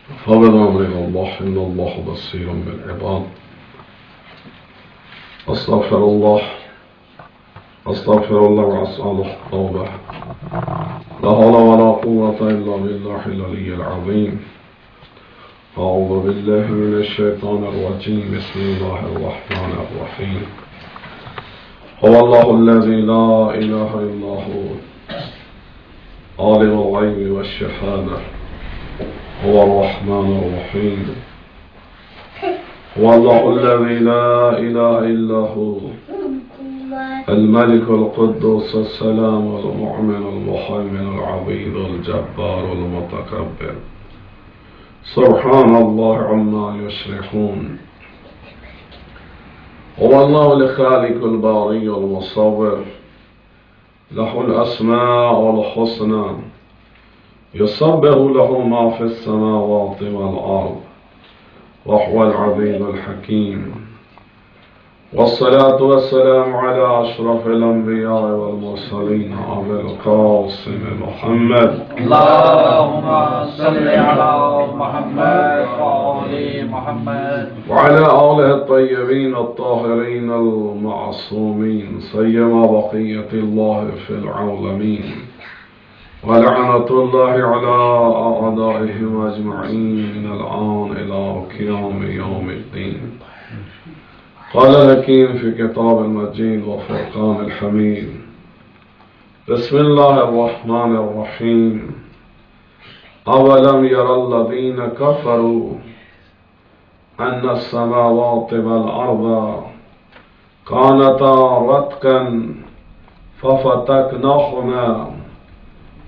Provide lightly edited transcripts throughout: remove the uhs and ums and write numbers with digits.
فبأمر الله إن الله بصير بالعباد. أستغفر الله وأسأله التوبة. لا حول ولا قوة إلا بالله العلي العظيم. أعوذ بالله من الشيطان الرجيم. بسم الله الرحمن الرحيم. هو الله الذي لا إله إلا هو عالم الغيب والشهادة هو الرحمن الرحيم. هو الله الذي لا إله إلا هو الملك القدوس السلام المؤمن المهيمن العظيم الجبار المتكبر سبحان الله عما يشركون. هو الله الخالق الباري المصور له الأسماء الحسنى يسبح له ما في السماوات والأرض وهو العزيز الحكيم. والصلاة والسلام على أشرف الأنبياء والمرسلين أبي القاسم محمد. اللهم صل على محمد وآل محمد وعلى آله الطيبين الطاهرين المعصومين سيما بقية الله في العالمين. ولعنة الله على أعدائهم أجمعين من الآن إلى قيام يوم الدين. قال الحكيم في كتاب المجيد وفرقان الحميد. بسم الله الرحمن الرحيم. أولم يرى الذين كفروا أن السماوات والأرض كانتا رتقا ففتقناهما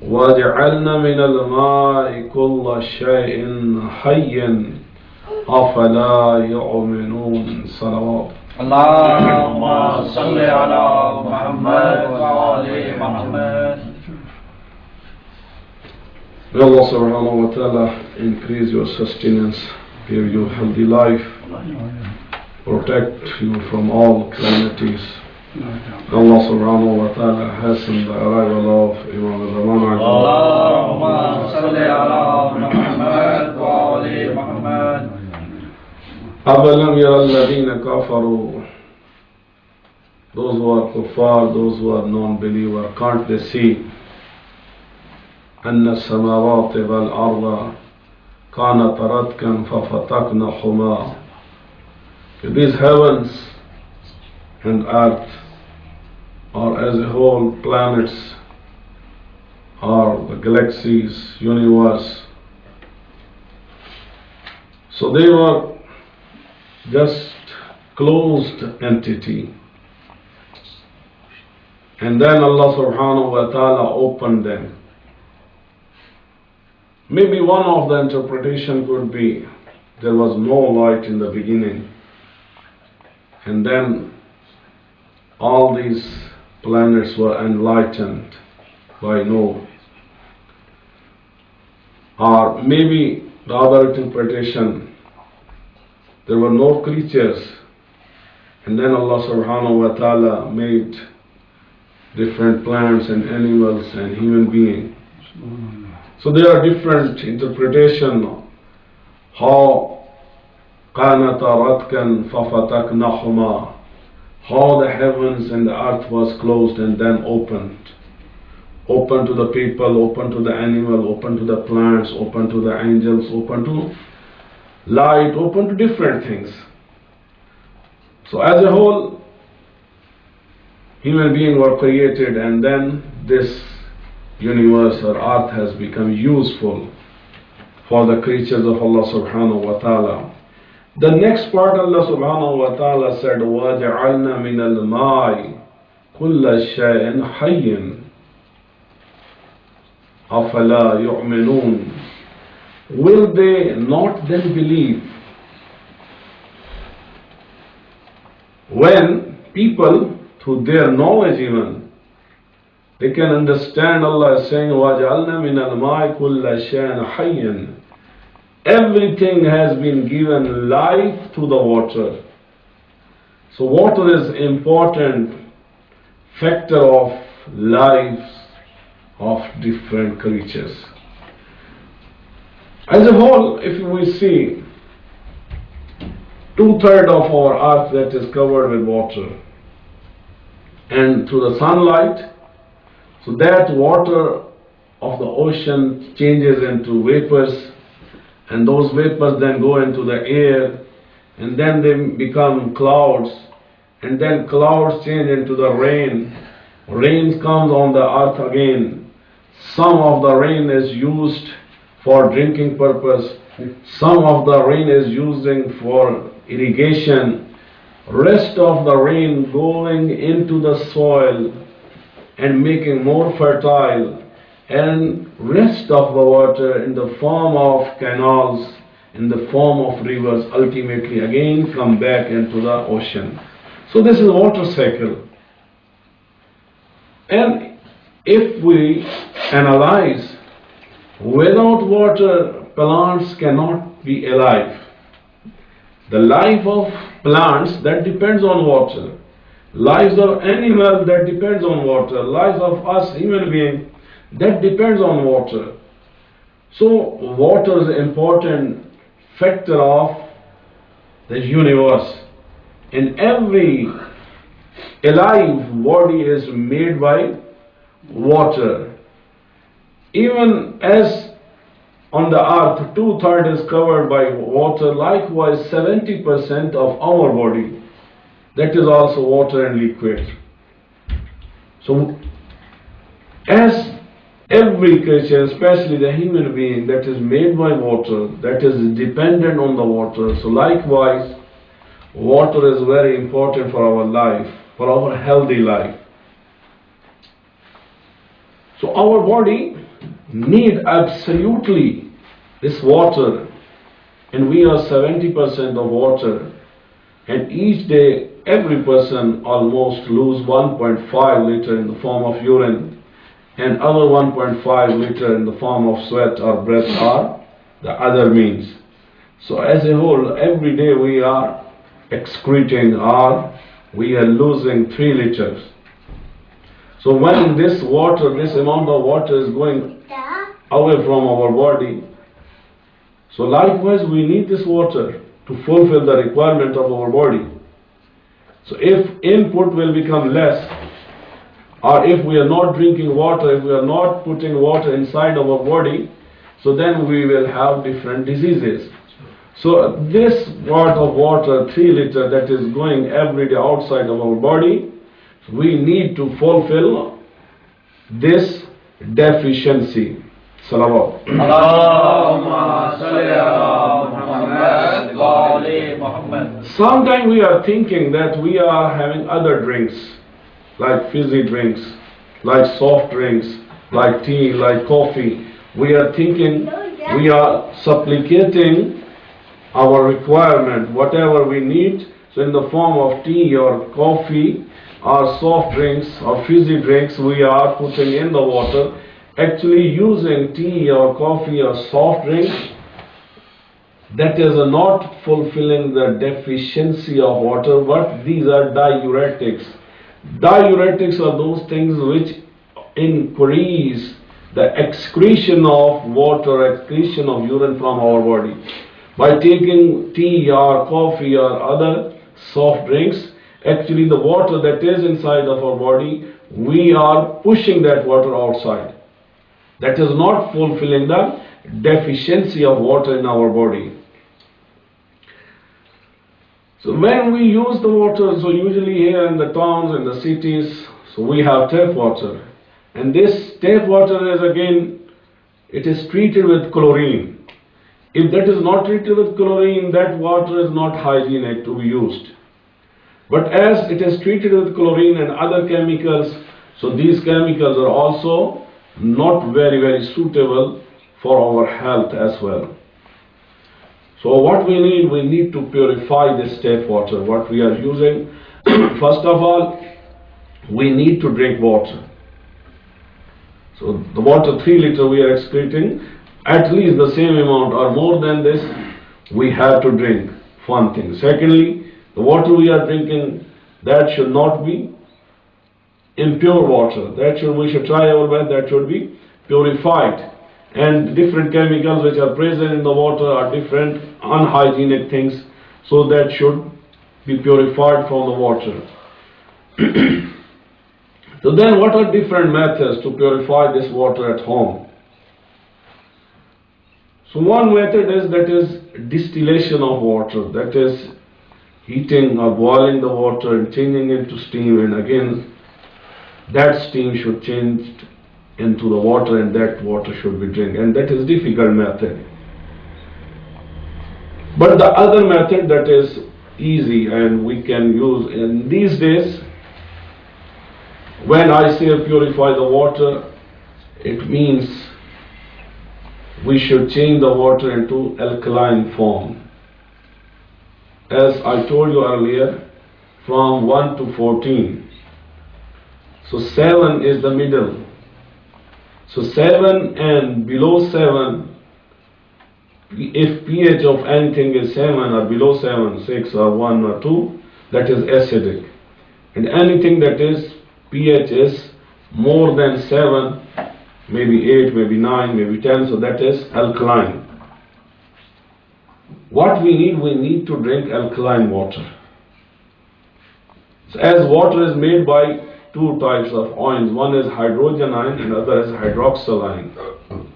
وجعلنا من الماء كل شيء حي أفلا يؤمنون. صلوات. اللهم صل على محمد وآل محمد. May Allah subhanahu wa ta'ala increase your sustenance, give you healthy life, protect you from all calamities. Allah subhanahu wa ta'ala hasten the arrival of Imam Hussain. Allahumma salli ala Muhammad wa ali Muhammad. أَوَلَمْ يَرَى الَّذِينَ كَفَرُوا. Those who are kuffar, those who are non-believer, can't they see أن السماوات والأرض كانت رتقا ففتقناهما. These heavens and earth, or as a whole planets, or the galaxies, universe, so they were just closed entity. And then Allah subhanahu wa ta'ala opened them. Maybe one of the interpretation could be there was no light in the beginning, and then all these planets were enlightened by Noah. Or maybe the other interpretation, there were no creatures, and then Allah subhanahu wa ta'ala made different plants and animals and human beings. So there are different interpretations how كَانَتَ رَتْكًا فَفَتَقْنَاهُمَا, how the heavens and the earth was closed and then opened. Open to the people, open to the animal, open to the plants, open to the angels, open to light, open to different things. So as a whole, human beings were created, and then this universe or earth has become useful for the creatures of Allah subhanahu wa ta'ala. The next part, Allah subhanahu wa ta'ala said, وَجَعَلْنَا مِنَ الْمَاءِ كُلَّ شَيْءٍ حَيٍّ أَفَلَا يُؤْمِنُونَ. Will they not then believe? When people, through their knowledge even, they can understand Allah is saying, وَجَعَلْنَا مِنَ الْمَاءِ كُلَّ شَيْءٍ حَيٍّ. Everything has been given life to the water. So water is important factor of lives of different creatures. As a whole, if we see, 2/3 of our earth that is covered with water, and through the sunlight, so that water of the ocean changes into vapors, and those vapors then go into the air, and then they become clouds, and then clouds change into the rain. Rain comes on the earth again. Some of the rain is used for drinking purpose, some of the rain is using for irrigation, rest of the rain going into the soil and making more fertile, and rest of the water in the form of canals, in the form of rivers, ultimately again come back into the ocean. So this is water cycle. And if we analyze, without water, plants cannot be alive. The life of plants, that depends on water. Lives of animals, that depends on water. Lives of us human beings, that depends on water. So water is an important factor of the universe. And every alive body is made by water. Even as on the earth 2/3 is covered by water, likewise 70% of our body, that is also water and liquid. So as every creature, especially the human being, that is made by water, that is dependent on the water, so likewise water is very important for our life, for our healthy life. So our body need absolutely this water, and we are 70% of water, and each day every person almost lose 1.5 liter in the form of urine, and other 1.5 liter in the form of sweat or breath or the other means. So as a whole, every day we are excreting, or we are losing 3 liters. So when this water, this amount of water is going away from our body, so likewise we need this water to fulfill the requirement of our body. So if input will become less, or if we are not drinking water, if we are not putting water inside our body, so then we will have different diseases. So this part of water, 3 liter, that is going every day outside of our body, we need to fulfill this deficiency. Salawat. Allahumma salli ala Muhammad wa ali Muhammad. Sometimes we are thinking that we are having other drinks, like fizzy drinks, like soft drinks, like tea, like coffee. We are thinking, we are supplicating our requirement, whatever we need, so in the form of tea or coffee or soft drinks or fizzy drinks, we are putting in the water. Actually using tea or coffee or soft drinks, that is not fulfilling the deficiency of water, but these are diuretics. Diuretics are those things which increase the excretion of water, excretion of urine from our body. By taking tea or coffee or other soft drinks, actually the water that is inside of our body, we are pushing that water outside. That is not fulfilling the deficiency of water in our body. So when we use the water, so usually here in the towns and the cities, so we have tap water. And this tap water is again, it is treated with chlorine. If that is not treated with chlorine, that water is not hygienic to be used. But as it is treated with chlorine and other chemicals, so these chemicals are also not very suitable for our health as well. So what we need to purify this tap water, what we are using. First of all, we need to drink water. So the water 3 liter we are excreting, at least the same amount or more than this, we have to drink. One thing. Secondly, the water we are drinking, that should not be impure water. We should try our best that should be purified. and different chemicals which are present in the water are different unhygienic things, so that should be purified from the water. So then what are different methods to purify this water at home? So one method is distillation of water, that is heating or boiling the water and changing it to steam, and again that steam should change into the water and that water should be drink, and that is difficult method. But the other method that is easy and we can use in these days, when I say purify the water, it means we should change the water into alkaline form. As I told you earlier, from 1 to 14. So 7 is the middle. So 7 and below 7, if pH of anything is 7 or below 7, 6 or 1 or 2, that is acidic. And anything that is pH is more than 7, maybe 8, maybe 9, maybe 10, so that is alkaline. What we need to drink alkaline water. So as water is made by two types of ions, one is hydrogen ion and other is hydroxyl ion.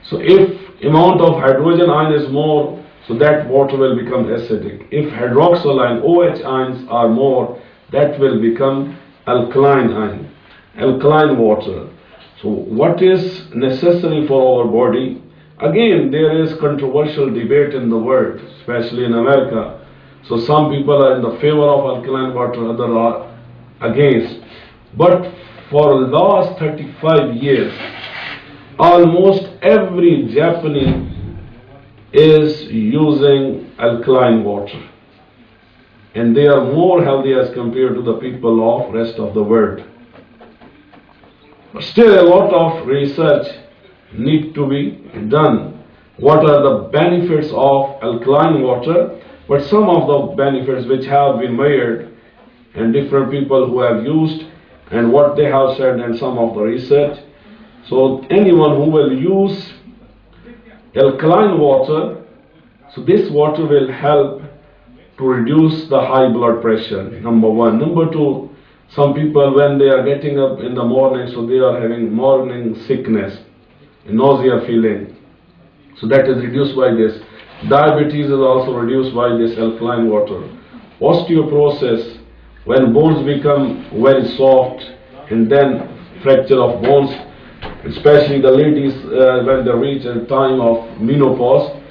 So if amount of hydrogen ion is more, so that water will become acidic. If hydroxyl ion, OH ions are more, that will become alkaline ion, alkaline water. So what is necessary for our body? Again, there is controversial debate in the world, especially in America. So some people are in the favor of alkaline water, others are against. But for the last 35 years, almost every Japanese is using alkaline water. And they are more healthy as compared to the people of rest of the world. But still a lot of research need to be done. What are the benefits of alkaline water? But some of the benefits which have been measured and different people who have used and what they have said and some of the research. So anyone who will use alkaline water, so this water will help to reduce the high blood pressure, number one. Number two, some people when they are getting up in the morning, so they are having morning sickness, nausea feeling. So that is reduced by this. Diabetes is also reduced by this alkaline water. Osteoporosis, when bones become very soft and then fracture of bones, especially the ladies when they reach a time of menopause.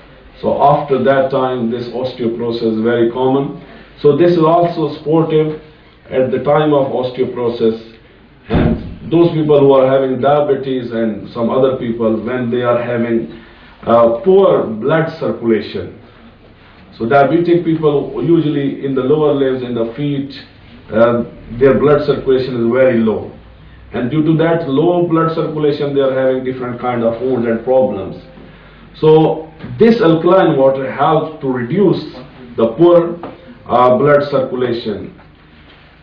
So after that time, this osteoporosis is very common. So this is also supportive at the time of osteoporosis. And those people who are having diabetes and some other people when they are having poor blood circulation. So diabetic people usually in the lower limbs, in the feet, their blood circulation is very low. And due to that low blood circulation, they are having different kind of wounds and problems. So this alkaline water helps to reduce the poor blood circulation.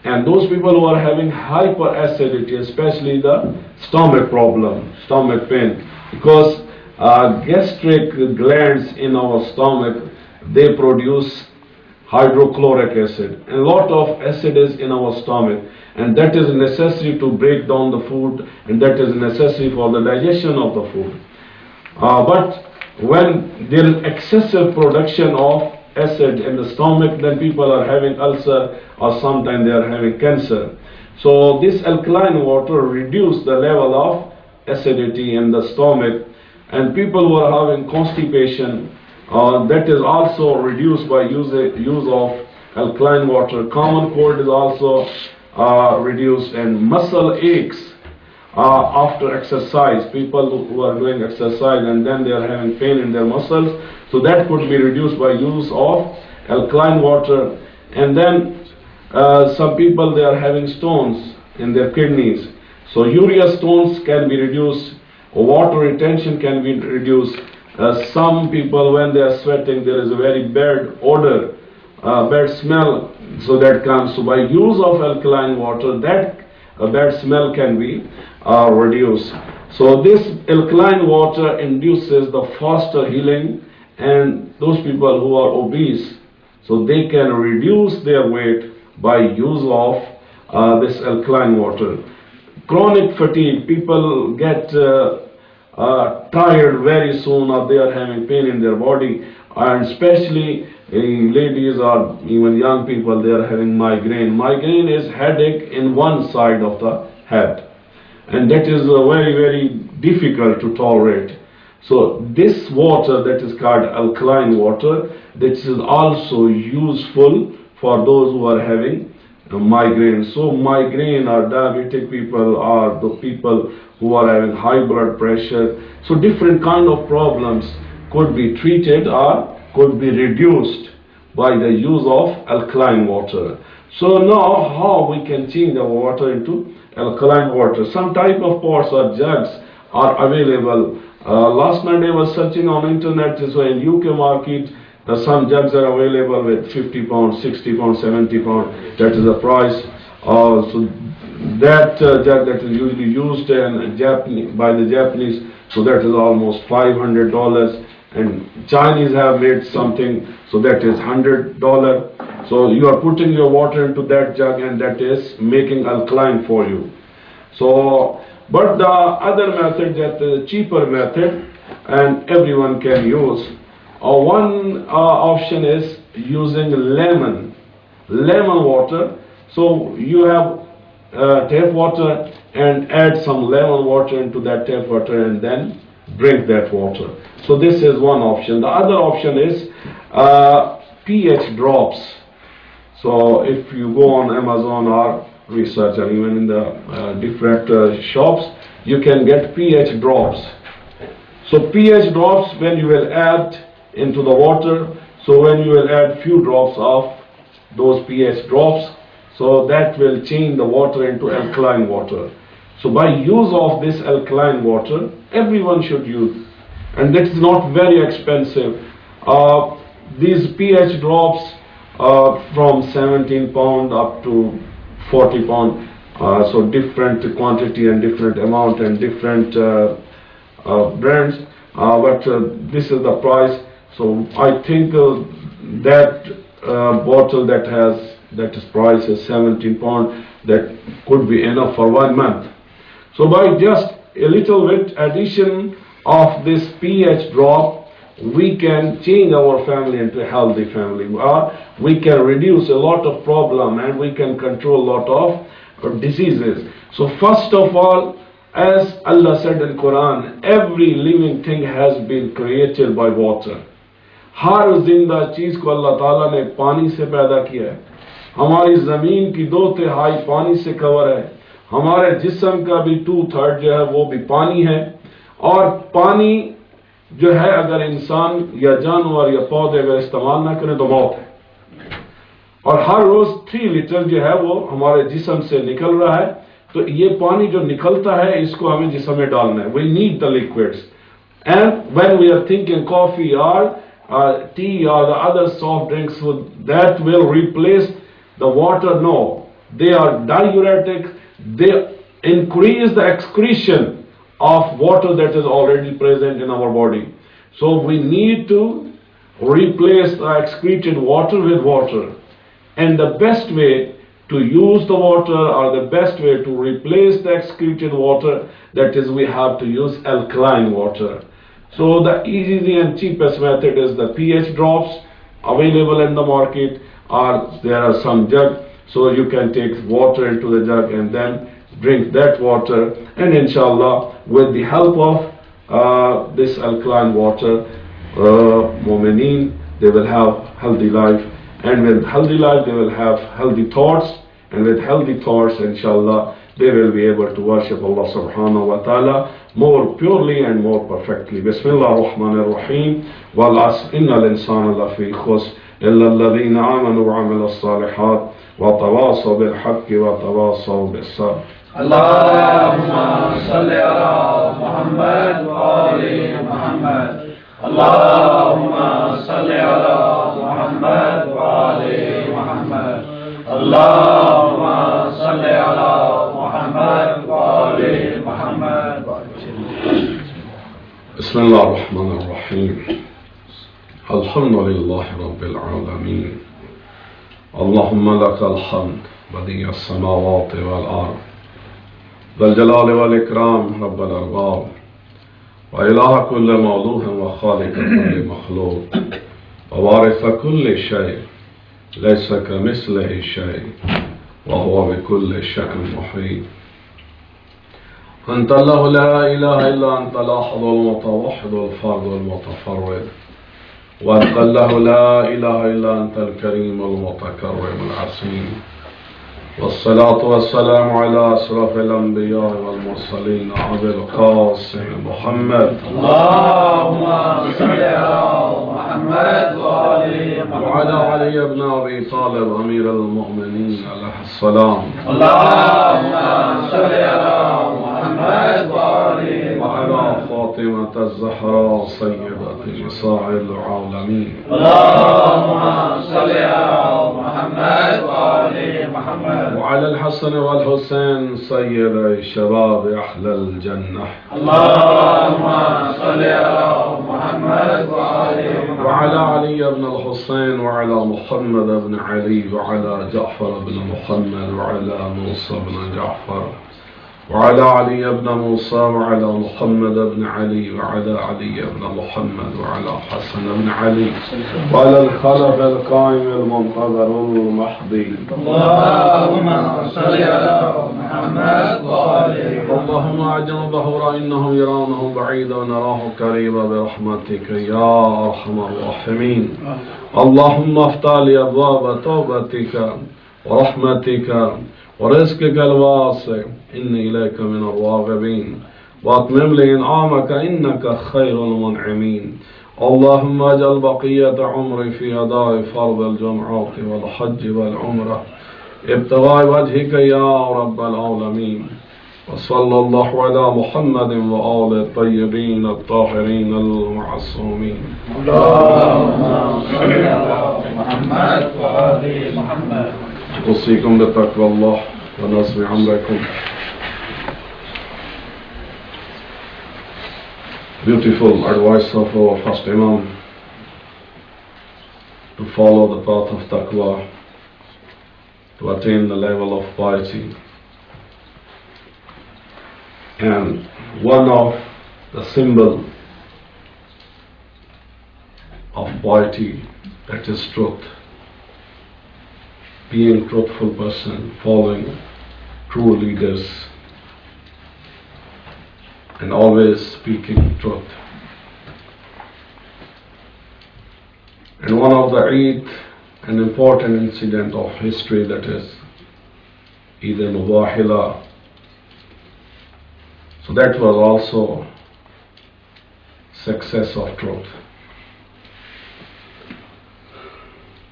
And those people who are having hyperacidity, especially the stomach problem, stomach pain, because gastric glands in our stomach, they produce hydrochloric acid. And a lot of acid is in our stomach, and that is necessary to break down the food, and that is necessary for the digestion of the food. But when there is excessive production of acid in the stomach, then people are having ulcer or sometimes they are having cancer. So this alkaline water reduces the level of acidity in the stomach, and people who are having constipation, that is also reduced by use of alkaline water. Common cold is also reduced, and muscle aches after exercise. People who are doing exercise and then they are having pain in their muscles, so that could be reduced by use of alkaline water. And then some people, they are having stones in their kidneys, so urea stones can be reduced, water retention can be reduced. Some people when they are sweating, there is a very bad odor, bad smell, so that comes. So by use of alkaline water, that bad smell can be reduced. So this alkaline water induces the faster healing, and those people who are obese, so they can reduce their weight by use of this alkaline water. Chronic fatigue, people get tired very soon, or they are having pain in their body, and especially in ladies or even young people, they are having migraine. Migraine is headache in one side of the head, and that is very, very difficult to tolerate. So this water that is called alkaline water, this is also useful for those who are having migraine. So migraine or diabetic people or the people who are having high blood pressure, so different kind of problems could be treated or could be reduced by the use of alkaline water. So now how we can change the water into alkaline water? Some type of pots or jugs are available. Last night I was searching on internet, so in UK market some jugs are available with 50 pounds, 60 pounds, 70 pounds. That is the price. So that jug that is usually used in by the Japanese, so that is almost $500. And Chinese have made something, so that is $100. So you are putting your water into that jug, and that is making alkaline for you. So, but the other method, that the cheaper method, and everyone can use. One option is using lemon water. So you have tap water and add some lemon water into that tap water and then drink that water. So this is one option. The other option is pH drops. So if you go on Amazon or research, or even in the different shops, you can get pH drops. So pH drops, when you will add into the water, so when you will add few drops of those pH drops, so that will change the water into alkaline water. So by use of this alkaline water, everyone should use, and that is not very expensive. These pH drops from 17 pound up to 40 pound, so different quantity and different amount and different brands, but this is the price. So I think that bottle that is price is 17 pound, that could be enough for 1 month. So by just a little bit addition of this pH drop, we can change our family into a healthy family. We can reduce a lot of problem, and we can control a lot of diseases. So first of all, as Allah said in Quran, every living thing has been created by water. हर जिंदा चीज को अल्लाह ताला ने पानी से पैदा किया है. हमारी जमीन की 2/3 पानी से कवर है. हमारे जिस्म का भी 2/3 जो है वो भी पानी है. और पानी जो है, अगर इंसान या जानवर या पौधे अगर इस्तेमाल ना करें तो मौत है. और हर रोज 3 लीटर जो है वो हमारे जिस्म से निकल रहा है. तो ये पानी जो निकलता है, इसको हमें जिस्म में डालना है. We need the liquids. And when we are thinking coffee और tea or the other soft drinks, so that will replace the water. No, they are diuretic. They increase the excretion of water that is already present in our body. So we need to replace the excreted water with water. And the best way to use the water, or the best way to replace the excreted water, that is, we have to use alkaline water. So the easy and cheapest method is the pH drops available in the market, or there are some jug, so you can take water into the jug and then drink that water, and inshallah with the help of this alkaline water, mu'mineen, they will have healthy life, and with healthy life they will have healthy thoughts, and with healthy thoughts inshallah they will be able to worship Allah subhanahu wa ta'ala more purely and more perfectly. Bismillah ar-Rahman ar-Rahim. Wal asr innal insana lafi khusr illa alladhina amanu wa amilu as-salihat wa tawasaw bil haqqi wa tawasaw bis sabr. Allahumma salli ala Muhammad wa ali Muhammad. Allahumma salli ala Muhammad wa ali Muhammad. Allahumma salli ala Muhammad wa ali Muhammad. الله الرحمن الرحيم الحمد لله رب العالمين اللهم لك الحمد بديع السماوات والأرض ذا الجلال والإكرام رب الأرباب وإله كل مولود وخالق كل مخلوق ووارث كل شيء ليس كمثله شيء وهو بكل شيء محيط أنت الله لا إله إلا أنت الأحد المتوحد الفرد المتفرد وأنت الله لا إله إلا أنت الكريم المتكرم العظيم والصلاة والسلام على أشرف الأنبياء والمرسلين أبي القاسم محمد اللهم صل على محمد وآل محمد وعلى علي بن أبي طالب أمير المؤمنين عليه السلام اللهم صل على محمد وآل وعلى محمد فاطمة الزهراء سيدة نساء العالمين اللهم صل على محمد وآل محمد وعلى الحسن والحسين سيد شباب أهل الجنة اللهم صل على محمد وآل محمد وعلى علي بن الحسين وعلى محمد بن علي وعلى جعفر بن محمد وعلى موسى بن جعفر وعلى علي بن موسى وعلى محمد بن علي وعلى علي بن محمد وعلى حسن بن علي وعلى الخلف القائم المنتظر المهدي اللهم صل على محمد وآل محمد اللهم أعجل ظهور إنهم يرونه بعيدا ونراه قريبا برحمتك يا أرحم الراحمين اللهم افتح لي أبواب توبتك ورحمتك ورزقك الواسع إني إليك من الراغبين وأتمم لي إنعامك إنك خير المنعمين اللهم اجعل بقية عمري في أداء فرض الجمعات والحج والعمرة ابتغاء وجهك يا رب العالمين وصلى الله على محمد وآل الطيبين الطاهرين المعصومين اللهم صل على محمد وآل محمد أوصيكم بتقوى الله ونصر أمركم. Beautiful advice of our first Imam to follow the path of taqwa, to attain the level of piety. And one of the symbol of piety, that is truth. Being truthful person, following true leaders, and always speaking truth. And one of the Eid, an important incident of history, that is Eid Mubahila. So that was also success of truth.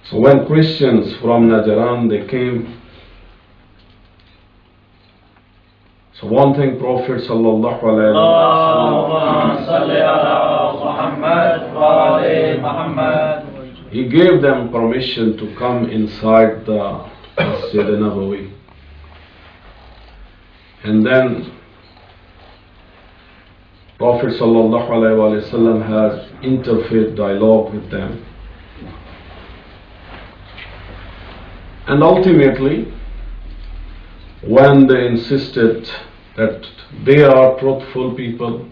So when Christians from Najran, they came, so one thing Prophet sallallahu alaihi wasallam, he gave them permission to come inside the Masjid Nabawi. And then Prophet sallallahu alaihi wasallam has interfaith dialogue with them. And ultimately, when they insisted that they are truthful people,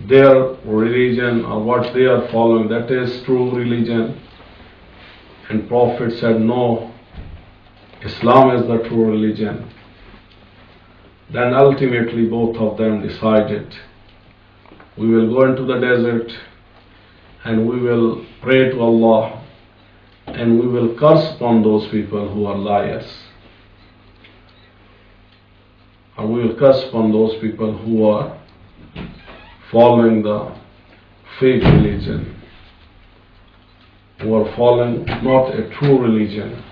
their religion or what they are following, that is true religion, and Prophet said, no, Islam is the true religion, then ultimately both of them decided, we will go into the desert and we will pray to Allah, and we will curse upon those people who are liars. Or we will curse upon those people who are following the fake religion, who are following not a true religion.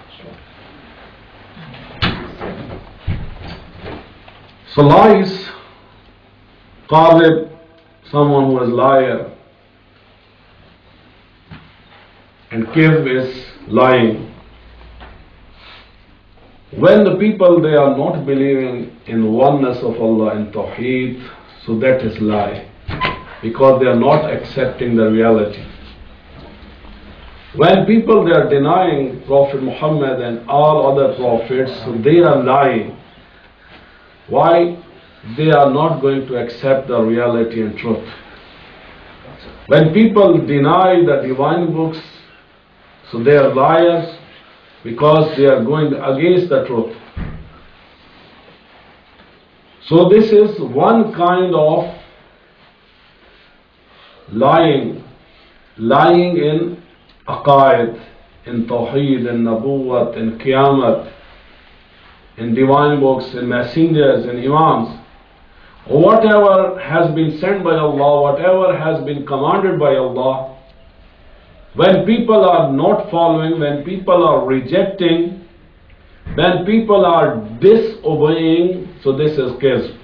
So lies, Qadib, someone who is liar, and Kidb is lying. When the people, they are not believing in oneness of Allah and Tawheed, so that is lie. because they are not accepting the reality. When people they are denying Prophet Muhammad and all other prophets, so they are lying. Why? They are not going to accept the reality and truth. When people deny the divine books, so they are liars because they are going against the truth. So this is one kind of lying in aqaid, in tawheed, in nabuwat, in qiyamah, in divine books, in messengers, in imams. Whatever has been sent by Allah, whatever has been commanded by Allah, when people are not following, when people are rejecting, when people are disobeying, so this is kizb.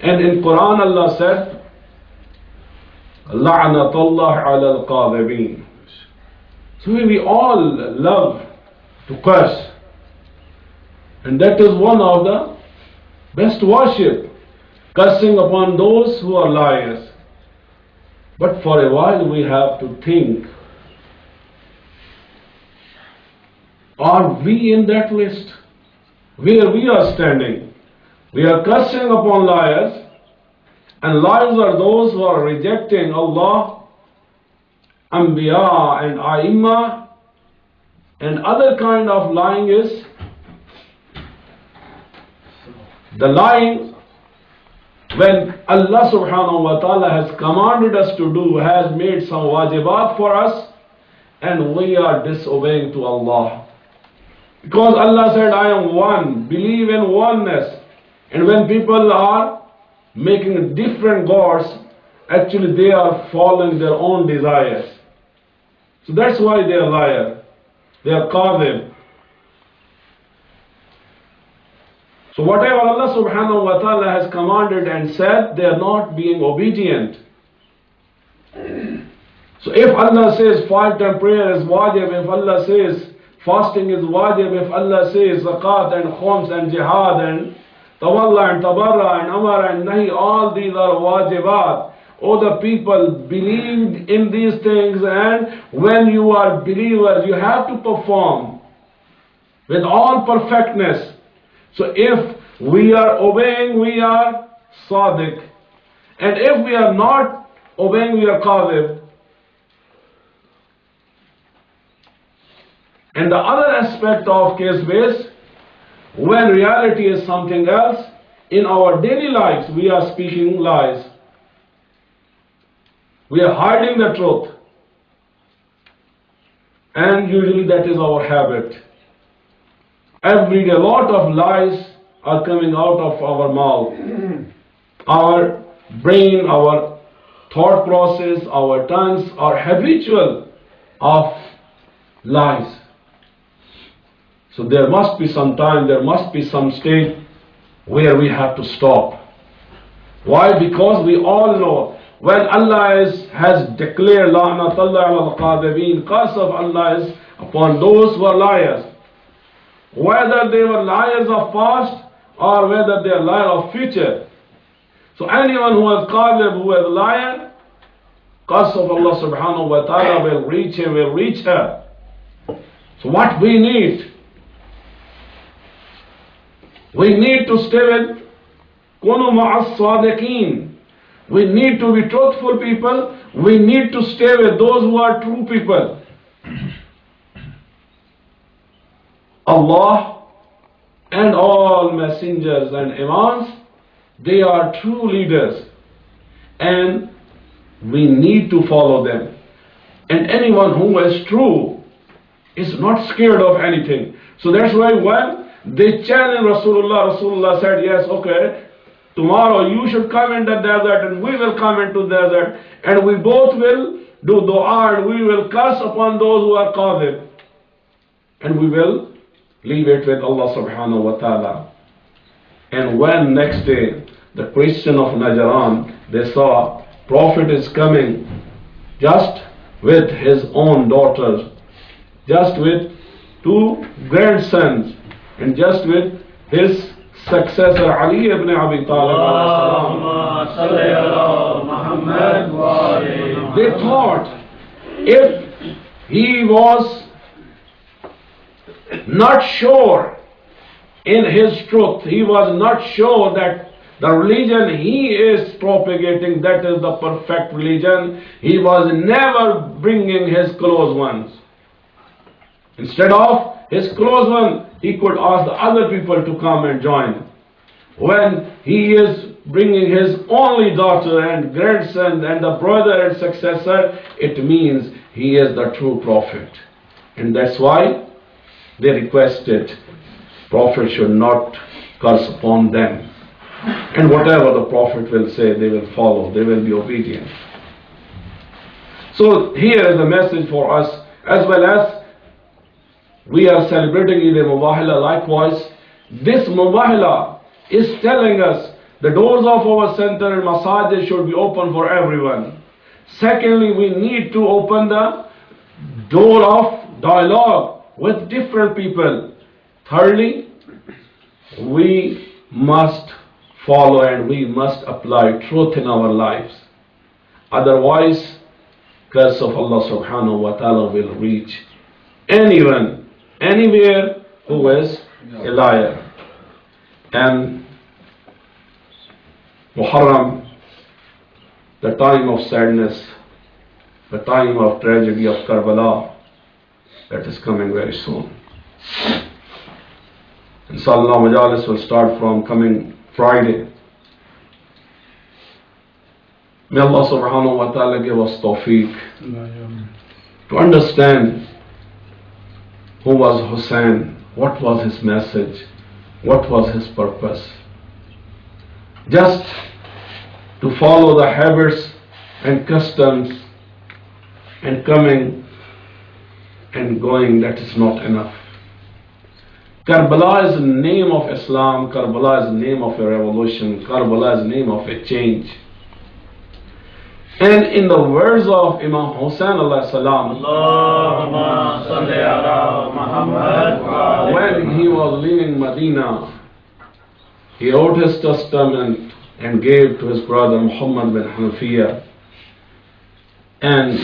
And in Quran Allah said, La'natullah ala al-qadhibin. So we all love to curse. And that is one of the best worship, cursing upon those who are liars. But for a while we have to think, are we in that list? Where we are standing? We are cursing upon liars, and liars are those who are rejecting Allah, Anbiya and A'immah, and other kind of lying is the lying when Allah subhanahu wa ta'ala has commanded us to do, has made some wajibat for us, and we are disobeying to Allah. Because Allah said, I am one, believe in oneness. And when people are making different gods, actually they are following their own desires. So that's why they are liar. They are qadhib. So whatever Allah subhanahu wa ta'ala has commanded and said, they are not being obedient. So if Allah says 5-time prayer is wajib, if Allah says fasting is wajib, if Allah says zakat and khums and jihad and tawalla and tabarra and amar and nahi, all these are wajibat. Oh, the people believed in these things, and when you are believers, you have to perform with all perfectness. So if we are obeying, we are sadiq. And if we are not obeying, we are kadhib. And the other aspect of kizb is, when reality is something else, in our daily lives we are speaking lies. We are hiding the truth. And usually that is our habit. Every day a lot of lies are coming out of our mouth. Our brain, our thought process, our tongues are habitual of lies. So there must be some time, there must be some stage where we have to stop. Why? Because we all know when Allah has declared La'natullah ala al-qadhibin, curse of Allah is upon those who are liars. Whether they were liars of past or whether they are liars of future. So anyone who is qadhib, who is a liar, curse of Allah subhanahu wa ta'ala will reach him, will reach her. So what we need? We need to stay with Kunu ma'as sadiqeen. We need to be truthful people. We need to stay with those who are true people. Allah and all messengers and imams, they are true leaders. And we need to follow them. And anyone who is true is not scared of anything. So that's why when they challenged Rasulullah, Rasulullah said, yes, okay, tomorrow you should come in the desert and we will come into the desert and we both will do dua and we will curse upon those who are qadhib. And we will leave it with Allah subhanahu wa ta'ala. And when next day the Christian of Najran, they saw Prophet is coming just with his own daughters, just with 2 grandsons, and just with his successor Ali ibn Abi Talib, they thought if he was not sure in his truth, he was not sure that the religion he is propagating, that is the perfect religion, he was never bringing his close ones. Instead of his close one, he could ask the other people to come and join. When he is bringing his only daughter and grandson and the brother and successor, it means he is the true prophet. And that's why they requested Prophet should not curse upon them. And whatever the Prophet will say, they will follow, they will be obedient. So here is a message for us, as well as we are celebrating Eid Mubahila. Likewise, this Mubahila is telling us the doors of our center and masajid should be open for everyone. Secondly, we need to open the door of dialogue with different people. Thirdly, we must follow and we must apply truth in our lives. Otherwise, curse of Allah subhanahu wa ta'ala will reach anyone, anywhere who is a liar. And Muharram, the time of sadness, the time of tragedy of Karbala, that is coming very soon. Inshallah, Majalis will start from coming Friday. May Allah subhanahu wa ta'ala give us tawfiq to understand who was Hussain, what was his message, what was his purpose. Just to follow the habits and customs and coming and going, that is not enough. Karbala is the name of Islam, Karbala is the name of a revolution, Karbala is the name of a change. And in the words of Imam Hussain alayhi salam, when he was leaving Medina, he wrote his testament and gave to his brother Muhammad bin Hanafiya. And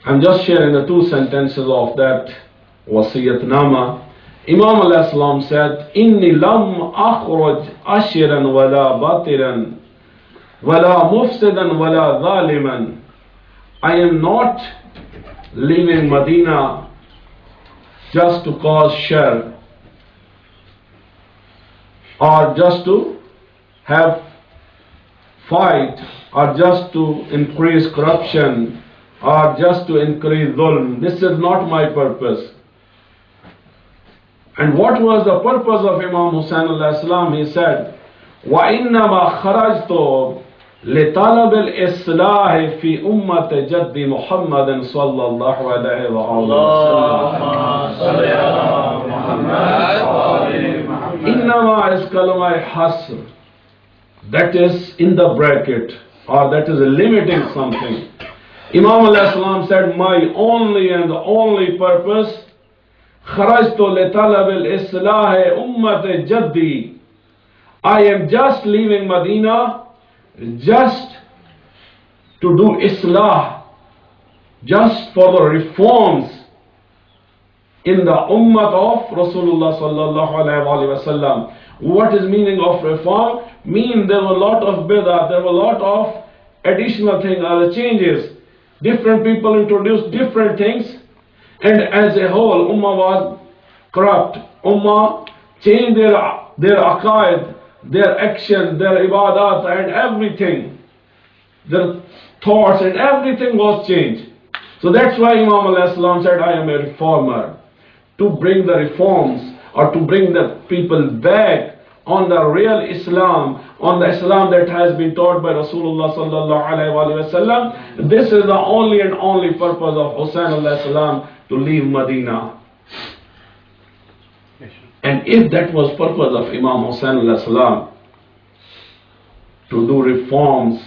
I'm just sharing the two sentences of that wasiyatnama. Imam alayhi salam said, Inni lam akhraj ashiran wala batiran wala mufsidan wala zaliman. I am not leaving Medina just to cause shar, or just to have fight, or just to increase corruption, or just to increase dhulm. This is not my purpose. And what was the purpose of Imam Hussain alayhi salam? He said, وَإِنَّمَا خَرَجْتُ لِطَلَبِ الْإِصْلَاحِ فِي أُمَّةِ جَدِّ مُحَمَّدٍ صَلَّى اللَّهُ عَلَيْهِ وَسَلَّمَ. إِنَّمَا is kalama hasr. That is in the bracket, or that is limiting something. Imam alayhi salam said, my only and only purpose, خرجت لطلب الإصلاح أمة جدي. I am just leaving Medina just to do Islah, just for the reforms in the ummah of Rasulullah sallallahu alaihi wasallam. What is meaning of reform? Mean there were a lot of bid'ah, there were a lot of additional things, other changes. Different people introduced different things, and as a whole, ummah was corrupt. Ummah changed their aqaid, their action, their ibadat, and everything. Their thoughts and everything was changed. So that's why Imam alayhi salam said, I am a reformer. To bring the reforms, or to bring the people back on the real Islam, on the Islam that has been taught by Rasulullah sallallahu alaihi wasallam. This is the only and only purpose of Hussain alayhi salam, to leave Medina. And if that was purpose of Imam Hussain alayhi salam, to do reforms,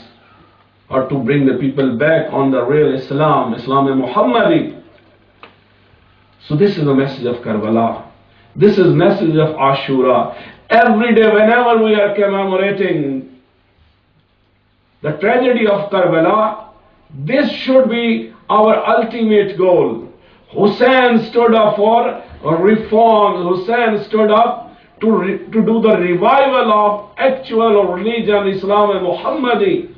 or to bring the people back on the real Islam, Islam Muhammadi. So this is the message of Karbala. This is message of Ashura. Every day, whenever we are commemorating the tragedy of Karbala, this should be our ultimate goal. Hussain stood up for reforms. Hussain stood up to do the revival of actual religion, Islam and Muhammadi.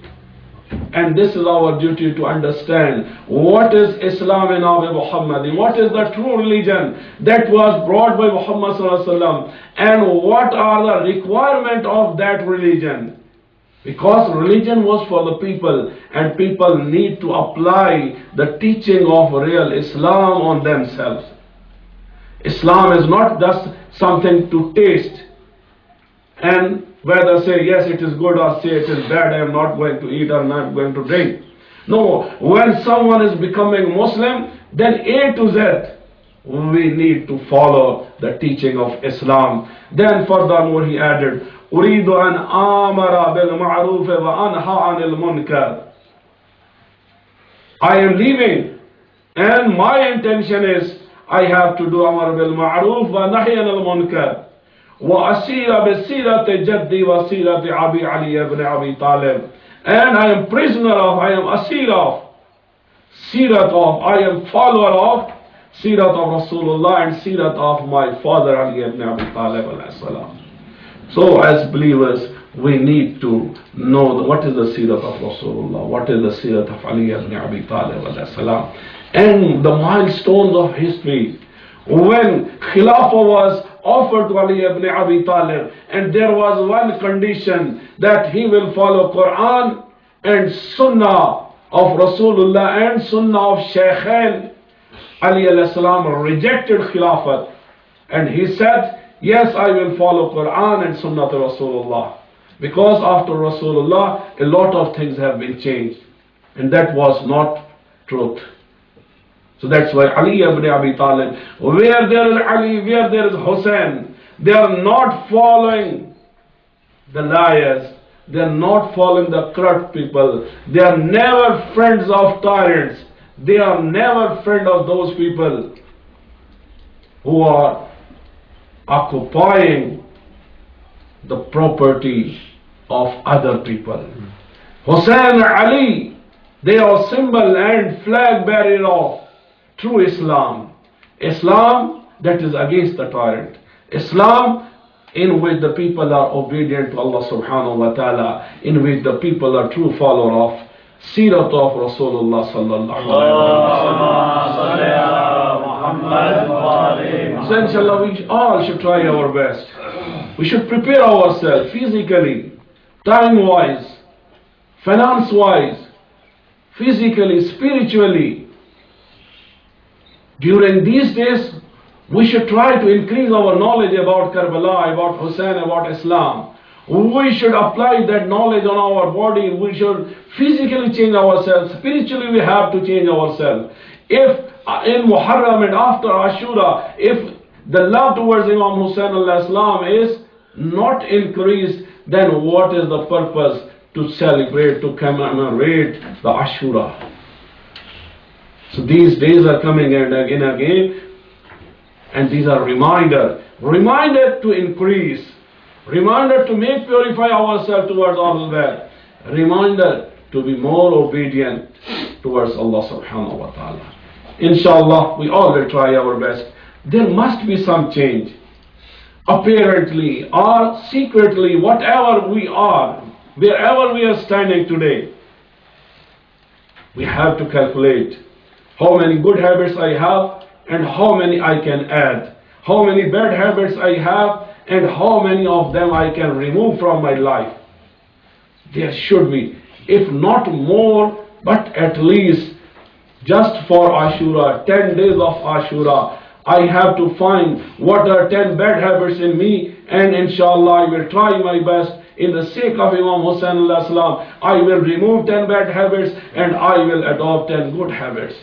And this is our duty to understand what is Islam and Muhammadi, what is the true religion that was brought by Muhammad sallallahu alaihi wasallam, and what are the requirements of that religion. Because religion was for the people, and people need to apply the teaching of real Islam on themselves. Islam is not just something to taste and whether say yes it is good or say it is bad, I am not going to eat or not going to drink. No, when someone is becoming Muslim, then A to Z, we need to follow the teaching of Islam. Then furthermore he added, أريد أن آمر بالمعروف وأنهى عن المنكر. I am leaving and my intention is I have to do Amar bil Ma'ruf wa Nahy anil Munkar. وأسير بسيرة جدي وسيرة أبي علي ibn Abi Talib. And I am prisoner of, I am asir of, Sirat of, I am follower of Sirat of Rasulullah and Sirat of my father Ali ibn Abi Talib alayhi salam. So as believers, we need to know what is the Sirat of Rasulullah, what is the Sirat of Ali ibn Abi Talib alayhi salam, and the milestones of history. When Khilafah was offered to Ali ibn Abi Talib, and there was one condition that he will follow Quran and Sunnah of Rasulullah and Sunnah of Shaykhain. Ali alayhi salam rejected Khilafat and he said, yes, I will follow Quran and Sunnah to Rasulullah, because after Rasulullah a lot of things have been changed, and that was not truth. So that's why Ali ibn Abi Talib, where there is Ali, where there is Hussain, they are not following the liars, they are not following the corrupt people, they are never friends of tyrants, they are never friends of those people who are occupying the property of other people. Hussain and Ali, they are symbol and flag bearer of true Islam. Islam that is against the tyrant. Islam in which the people are obedient to Allah subhanahu wa ta'ala, in which the people are true follower of Sirat of Rasulullah sallallahu alayhi wa sallam. So inshallah we all should try our best. We should prepare ourselves physically, time-wise, finance-wise, physically, spiritually. During these days, we should try to increase our knowledge about Karbala, about Hussain, about Islam. We should apply that knowledge on our body. We should physically change ourselves. Spiritually, we have to change ourselves. If in Muharram and after Ashura, if the love towards Imam Hussain al-Islam is not increased, then what is the purpose to celebrate, to commemorate the Ashura? So these days are coming and again, and these are reminder to increase, reminder to make purify ourselves towards all that, reminder to be more obedient towards Allah subhanahu wa ta'ala. Inshallah, we all will try our best. There must be some change. Apparently or secretly, whatever we are, wherever we are standing today, we have to calculate how many good habits I have and how many I can add, how many bad habits I have and how many of them I can remove from my life. There should be, if not more, but at least just for Ashura, 10 days of Ashura, I have to find what are 10 bad habits in me, and inshallah I will try my best in the sake of Imam Hussain al-Islam. I will remove 10 bad habits and I will adopt 10 good habits.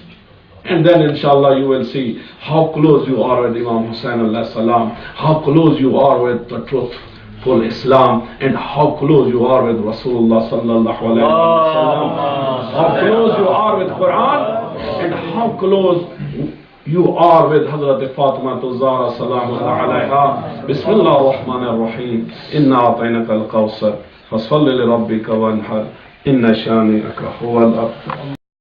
And then inshallah you will see how close you are with Imam Hussain al-Salam, how close you are with the truthful Islam, and how close you are with Rasulullah sallallahu alayhi wa sallam, how close you are with Quran, and how close You are with Hazrat Fatima Zahra Salamullah alayha. Bismillah ar-Rahman ar-Rahim. Inna a'tainaka al-Kawsar. Fasalli li rabbika wanhar. Inna shani'aka huwa al-abtar.